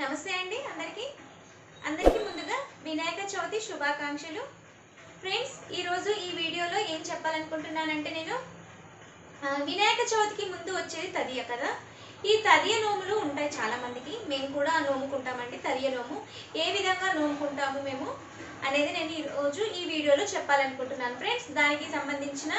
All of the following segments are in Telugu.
నమస్తే అండి అందరికీ ముందుగా వినాయక చవితి శుభాకాంక్షలు. ఫ్రెండ్స్, ఈరోజు ఈ వీడియోలో ఏం చెప్పాలనుకుంటున్నానంటే నేను వినాయక చవితికి ముందు వచ్చేది తదియ కదా. ఈ తదియ నోములు ఉంటాయి చాలా మందికి. మేము కూడా నోముకుంటామండి. తదియ నోము ఏ విధంగా నోముకుంటాము మేము అనేది నేను ఈరోజు ఈ వీడియోలో చెప్పాలనుకుంటున్నాను ఫ్రెండ్స్. దానికి సంబంధించిన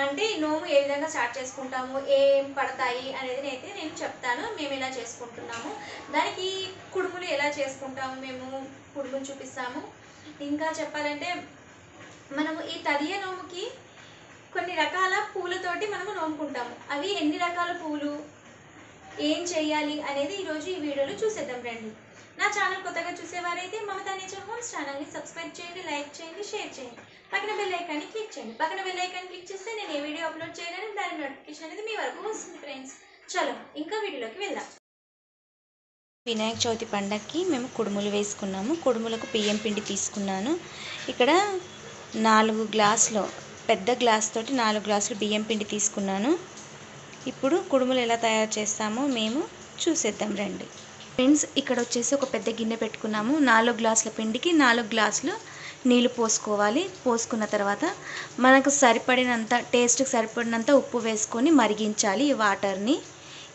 అంటే నోము ఏ విధంగా స్టార్ట్ చేసుకుంటాము, ఏం పడతాయి అనేది అయితే నేను చెప్తాను. మేము ఎలా చేసుకుంటున్నాము, దానికి కుడుములు ఎలా చేసుకుంటాము, మేము కుడుములు చూపిస్తాము. ఇంకా చెప్పాలంటే మనము ఈ తదియ నోముకి కొన్ని రకాల పూలతోటి మనము నోముకుంటాము. అవి ఎన్ని రకాల పూలు, ఏం చేయాలి అనేది ఈరోజు ఈ వీడియోలో చూసేద్దాం రండి. నా ఛానల్ కొత్తగా చూసేవారైతే మమతా నేచర్ హోమ్స్ ఛానల్ని సబ్స్క్రైబ్ చేయండి, లైక్ చేయండి, షేర్ చేయండి. పక్కన బెల్ ఐకాన్ని క్లిక్ చేయండి. పక్కన బెల్ ఐకాన్ క్లిక్ చేస్తే నేను ఏ వీడియో అప్లోడ్ చేయగానే దాని నోటిఫికేషన్ అనేది మీ వరకు వస్తుంది ఫ్రెండ్స్. చలో ఇంకా వీడియోలోకి వెళ్దాం. వినాయక చవితి పండగకి మేము కుడుములు వేసుకున్నాము. కుడుములకు బియ్యం పిండి తీసుకున్నాను. ఇక్కడ 4 గ్లాసులు, పెద్ద గ్లాస్ తోటి 4 గ్లాసులు బియ్యం పిండి తీసుకున్నాను. ఇప్పుడు కుడుములు ఎలా తయారు చేస్తామో మేము చూసేద్దాం రండి ఫ్రెండ్స్. ఇక్కడ వచ్చేసి ఒక పెద్ద గిన్నె పెట్టుకున్నాము. 4 గ్లాసుల పిండికి 4 గ్లాసులు నీళ్ళు పోసుకోవాలి. పోసుకున్న తర్వాత మనకు సరిపడినంత, టేస్ట్కి సరిపడినంత ఉప్పు వేసుకొని మరిగించాలి ఈ వాటర్ని.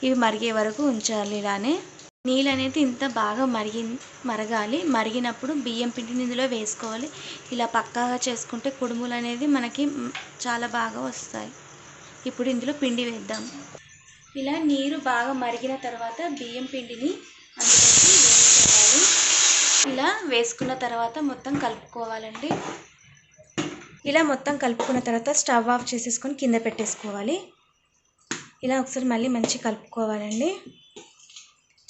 ఇవి మరిగే వరకు ఉంచాలి. ఇలానే నీళ్ళు అనేది ఇంత బాగా మరగాలి. మరిగినప్పుడు బియ్యం పిండిని ఇందులో వేసుకోవాలి. ఇలా పక్కాగా చేసుకుంటే కుడుములు అనేది మనకి చాలా బాగా వస్తాయి. ఇప్పుడు ఇందులో పిండి వేద్దాం. ఇలా నీరు బాగా మరిగిన తర్వాత బియ్యం పిండిని అందులోకి వేసుకోవాలి. ఇలా వేసుకున్న తర్వాత మొత్తం కలుపుకోవాలండి. ఇలా మొత్తం కలుపుకున్న తర్వాత స్టవ్ ఆఫ్ చేసేసుకొని కింద పెట్టేసుకోవాలి. ఇలా ఒకసారి మళ్ళీ మంచిగా కలుపుకోవాలండి.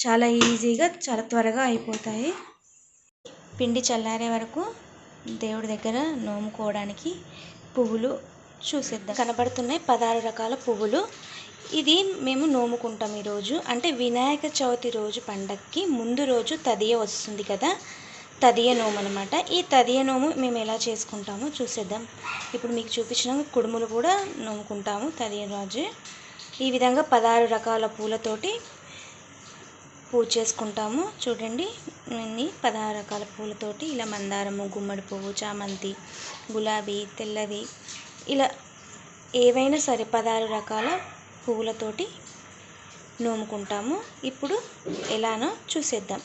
చాలా ఈజీగా, చాలా త్వరగా అయిపోతాయి. పిండి చల్లారే వరకు దేవుడి దగ్గర నోముకోవడానికి పువ్వులు చూసేద్దాం. కనబడుతున్నాయి 16 రకాల పువ్వులు. ఇది మేము నోముకుంటాం ఈరోజు. అంటే వినాయక చవితి రోజు పండగకి ముందు రోజు తదియ వస్తుంది కదా, తదియ నోము అనమాట. ఈ తదియ నోము మేము ఎలా చేసుకుంటామో చూసేద్దాం. ఇప్పుడు మీకు చూపించిన కుడుములు కూడా నోముకుంటాము తదియ రోజు. ఈ విధంగా 16 రకాల పూలతోటి పూజ చేసుకుంటాము. చూడండి, ఇన్ని 16 రకాల పూలతోటి ఇలా మందారము, గుమ్మడి పువ్వు, చామంతి, గులాబీ, తెల్లది, ఇలా ఏవైనా సరే 16 రకాల పువ్వులతోటి నోముకుంటాము. ఇప్పుడు ఎలానో చూసేద్దాం.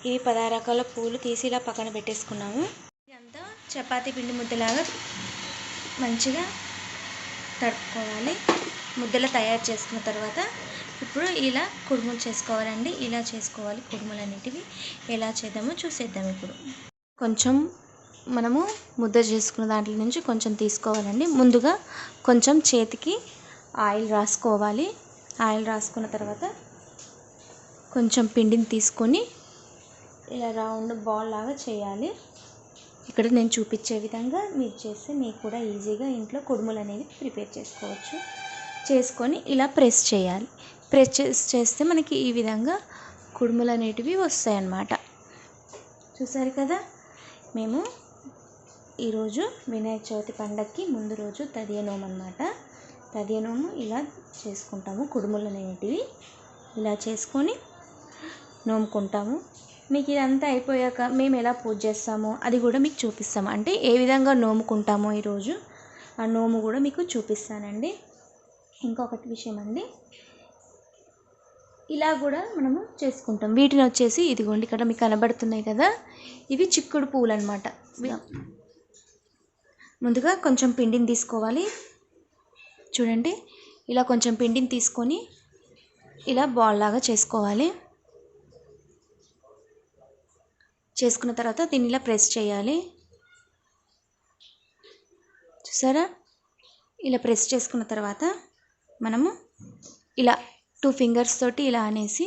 ఇవి 16 రకాల పువ్వులు తీసి ఇలా పక్కన పెట్టేసుకున్నాము. ఇదంతా చపాతీ పిండి ముద్దలాగా మంచిగా తడుపుకోవాలి. ముద్దలు తయారు చేసుకున్న తర్వాత ఇప్పుడు ఇలా కుడుములు చేసుకోవాలండి. ఇలా చేసుకోవాలి కుడుములు అనేటివి. ఎలా చేద్దామో చూసేద్దాం. ఇప్పుడు కొంచెం మనము ముద్ద చేసుకున్న దాంట్లో నుంచి కొంచెం తీసుకోవాలండి. ముందుగా కొంచెం చేతికి ఆయిల్ రాసుకోవాలి. ఆయిల్ రాసుకున్న తర్వాత కొంచెం పిండిని తీసుకొని ఇలా రౌండ్ బాల్ లాగా చేయాలి. ఇక్కడ నేను చూపించే విధంగా మీరు చేస్తే మీకు కూడా ఈజీగా ఇంట్లో కుడుములు అనేవి ప్రిపేర్ చేసుకోవచ్చు. చేసుకొని ఇలా ప్రెస్ చేయాలి. ప్రెస్ చేస్తే మనకి ఈ విధంగా కుడుములు అనేటివి వస్తాయి అన్నమాట. చూసారు కదా, మేము ఈరోజు వినాయక చవితి పండగకి ముందు రోజు తదియ నోము అన్నమాట. తదియ నోము ఇలా చేసుకుంటాము. కుడుములు అనేటివి ఇలా చేసుకొని నోముకుంటాము. మీకు ఇదంతా అయిపోయాక మేము ఎలా పూజ చేస్తామో అది కూడా మీకు చూపిస్తాము. అంటే ఏ విధంగా నోముకుంటామో ఈరోజు ఆ నోము కూడా మీకు చూపిస్తానండి. ఇంకొకటి విషయం అండి, ఇలా కూడా మనము చేసుకుంటాం. వీటిని వచ్చేసి ఇదిగోండి ఇక్కడ మీకు కనబడుతున్నాయి కదా, ఇవి చిక్కుడు పువ్వులు అన్నమాట. ముందుగా కొంచెం పిండిని తీసుకోవాలి. చూడండి, ఇలా కొంచెం పిండిని తీసుకొని ఇలా బాల్ లాగా చేసుకోవాలి. చేసుకున్న తర్వాత దీన్ని ఇలా ప్రెస్ చేయాలి. చూసారా, ఇలా ప్రెస్ చేసుకున్న తర్వాత మనము ఇలా 2 ఫింగర్స్ తోటి ఇలా అనేసి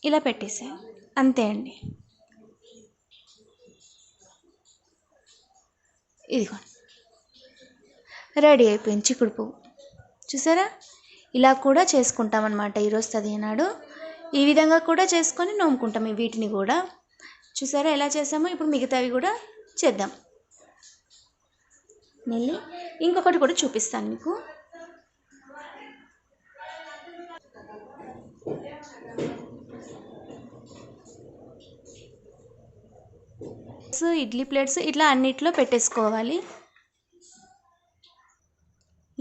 ఇలా పెట్టేసేయాలి. అంతే అండి. ఇదిగోండి, రెడీ అయిపోయింది చిక్కుడు పువ్వు. చూసారా, ఇలా కూడా చేసుకుంటాం అన్నమాట ఈరోజు తదియ నాడు. ఈ విధంగా కూడా చేసుకొని నోముకుంటాం వీటిని కూడా. చూసారా ఎలా చేసామో. ఇప్పుడు మిగతావి కూడా చేద్దాం. మళ్ళీ ఇంకొకటి కూడా చూపిస్తాను మీకు. ఇడ్లీ ప్లేట్స్ ఇట్లా అన్నిట్లో పెట్టేసుకోవాలి.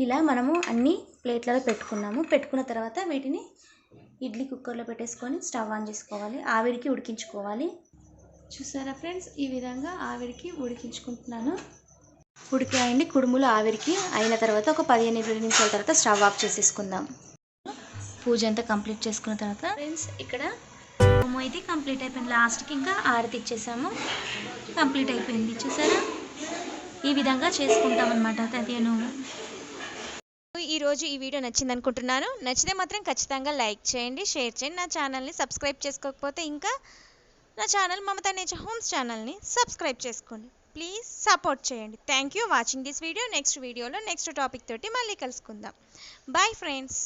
ఇలా మనము అన్ని ప్లేట్లలో పెట్టుకున్నాము. పెట్టుకున్న తర్వాత వీటిని ఇడ్లీ కుక్కర్లో పెట్టేసుకొని స్టవ్ ఆన్ చేసుకోవాలి. ఆవిరికి ఉడికించుకోవాలి. చూసారా ఫ్రెండ్స్, ఈ విధంగా ఆవిరికి ఉడికించుకుంటున్నాను. ఉడికాయండి కుడుములు. ఆవిరికి అయిన తర్వాత ఒక 15-20 నిమిషాల తర్వాత స్టవ్ ఆఫ్ చేసేసుకుందాం. పూజ అంతా కంప్లీట్ చేసుకున్న తర్వాత ఫ్రెండ్స్ ఇక్కడ హోమం అయితే కంప్లీట్ అయిపోయింది. లాస్ట్కి ఇంకా ఆరతి ఇచ్చేసాము. కంప్లీట్ అయిపోయింది. చూసారా, ఈ విధంగా చేసుకుంటాం అన్నమాట తదియ నోము. ఈరోజు ఈ వీడియో నచ్చింది అనుకుంటున్నాను. నచ్చితే మాత్రం ఖచ్చితంగా లైక్ చేయండి, షేర్ చేయండి. నా ఛానల్ని సబ్స్క్రైబ్ చేసుకోకపోతే ఇంకా నా ఛానల్ మమతా నేచర్ హోమ్స్ ఛానల్ని సబ్స్క్రైబ్ చేసుకోండి. ప్లీజ్ సపోర్ట్ చేయండి. Thank you watching this video. Next వీడియోలో నెక్స్ట్ టాపిక్ తోటి మళ్ళీ కలుసుకుందాం. Bye friends.